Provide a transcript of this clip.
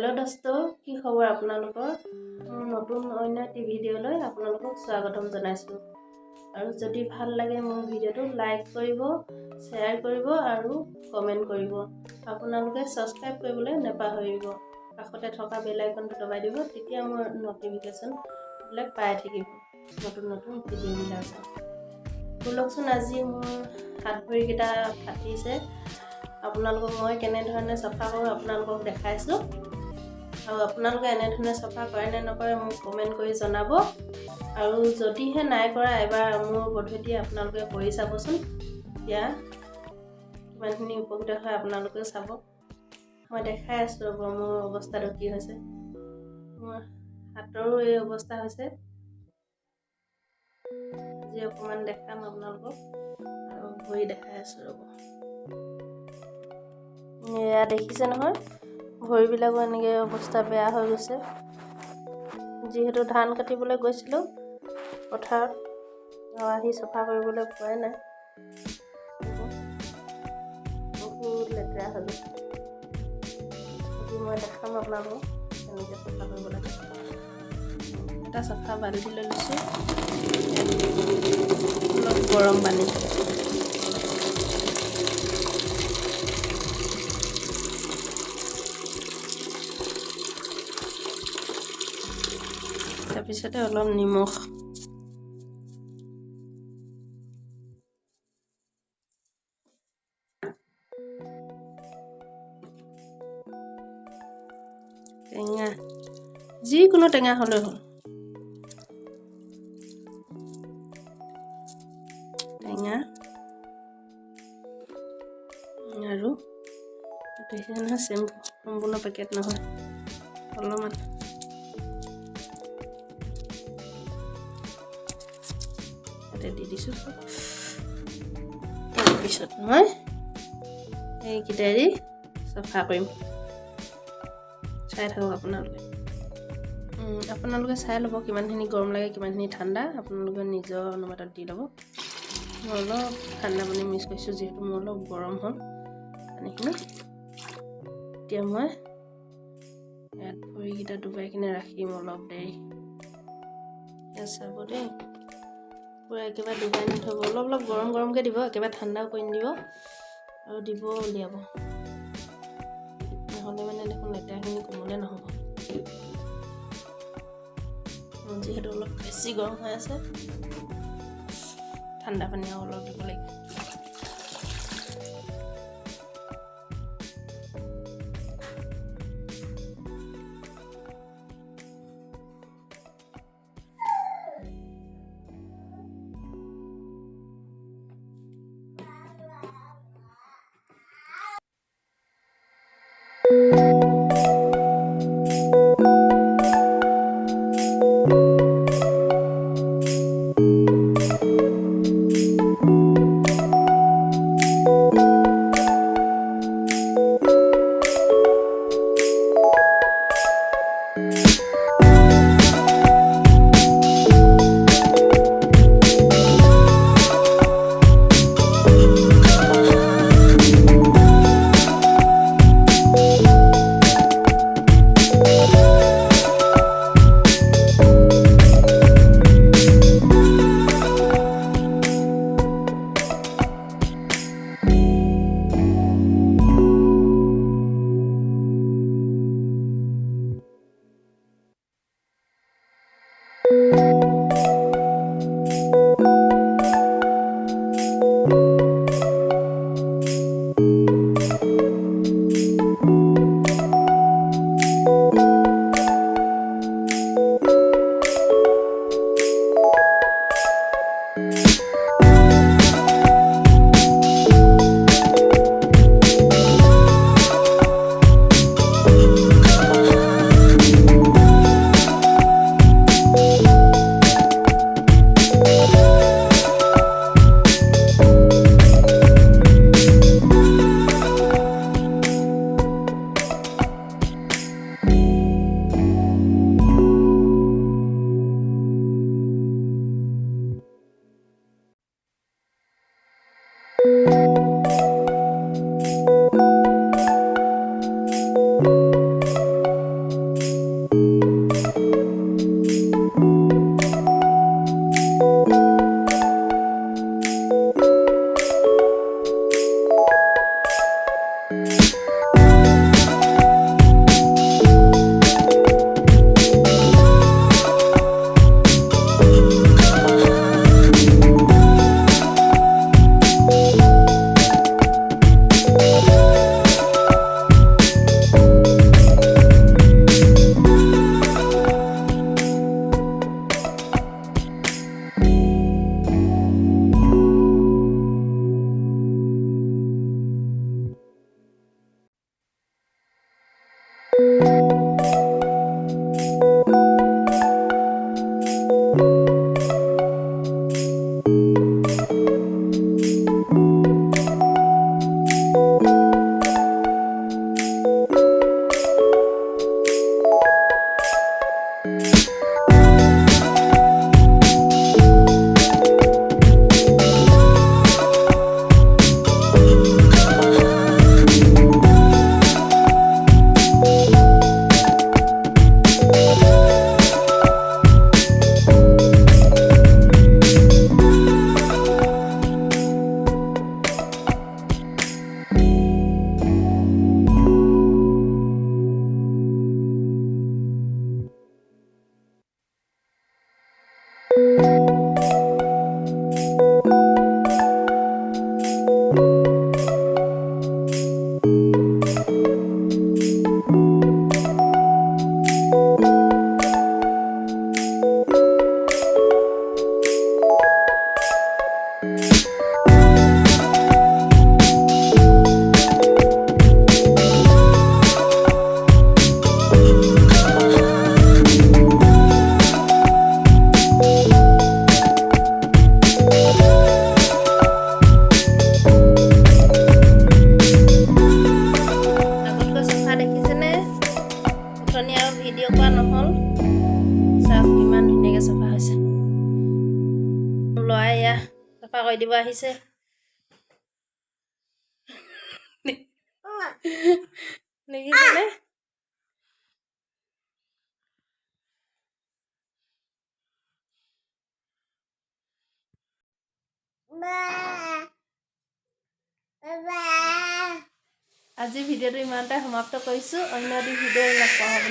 Hello' দোস্ত, কি খবৰ আপোনালোকৰ? মোৰ নতুন অন্য এটি ভিডিঅ'লৈ আপোনালোকক স্বাগতম জনাইছোঁ। আৰু যদি ভাল লাগে মোৰ ভিডিঅ'টো লাইক কৰিব, শ্বেয়াৰ কৰিব আৰু কমেণ্ট কৰিব। আপোনালোকে ছাবস্ক্ৰাইব কৰিবলৈ নাপাহৰিব। কাষতে থকা বেল আইকনটো দবাই দিব, তেতিয়া মোৰ নটিফিকেশ্যনবিলাক পাই থাকিব নতুন ভিডিঅ'বিলাক। ব'লকচোন আজি মোৰ হাত ভৰিকেইটা ফাটিছে। আপোনালোকক মই কেনেধৰণে চাফা কৰোঁ আপোনালোকক দেখাইছোঁ। আৰু আপোনালোকে এনেধৰণে চাফা কৰে নে নকৰে মোক কমেণ্ট কৰি জনাব। আৰু যদিহে নাই কৰা এবাৰ মোৰ পদ্ধতি আপোনালোকে কৰি চাবচোন, এতিয়া কিমানখিনি উপকৃত হয় আপোনালোকেও চাব। মই দেখাই আছোঁ ৰ'ব মোৰ অৱস্থাটো কি হৈছে। মোৰ হাতৰো এই অৱস্থা হৈছে। আজি অকণমান দেখাম আপোনালোকক আৰু ভৰি দেখাই আছোঁ ৰ'ব। এয়া দেখিছে নহয়, ভৰিবিলাকো এনেকৈ অৱস্থা বেয়া হৈ গৈছে। যিহেতু ধান কাটিবলৈ গৈছিলোঁ পথাৰত, আহি চাফা কৰিবলৈ পোৱাই নাই, বহুত লেতেৰা হৈ গৈছে। আজি মই দেখাম আপোনালোকক কেনেকৈ চাফা কৰিব লাগে। এটা চাফা বাল্টি লৈ লৈছোঁ, অলপ গৰম পানী, তাৰপিছতে অলপ নিমখ, টেঙা, যিকোনো টেঙা হ'লেও হ'ল, টেঙা আৰু দেখিছে নহয় চেম্পু, সম্পূৰ্ণ পেকেট নহয়, অলপমান দি দিছোঁ। তাৰপিছত মই এইকেইটাই চাফা কৰিম। চাই থাকক আপোনালোকে চাই ল'ব কিমানখিনি গৰম লাগে কিমানখিনি ঠাণ্ডা, আপোনালোকে নিজৰ অনুপাতত দি ল'ব। মই অলপ ঠাণ্ডা পানী মিক্স কৰিছোঁ, যিহেতু মোৰ অলপ গৰম হ'ল পানীখিনি। এতিয়া মই ইয়াত ভৰিকেইটা ডুবাই কিনে ৰাখিম অলপ দেৰি। ইয়াত চাব দেই, পূৰা একেবাৰে ডুবাই নথ'ব, অলপ গৰমকৈ দিব, একেবাৰে ঠাণ্ডাও কৰি নিদিব আৰু দিব উলিয়াব, নহ'লে মানে দেখোন লেতেৰাখিনি কোমলে নহ'ব। যিহেতু অলপ বেছি গৰম হৈ আছে, ঠাণ্ডা পানী আৰু অলপ দিব লাগিব। চাফা কৰি দিব আহিছে দেখিছেনে আজি ভিডিঅ'টো ইমানতে সমাপ্ত কৰিছোঁ অন্য এটি ভিডিঅ' লগ পাম।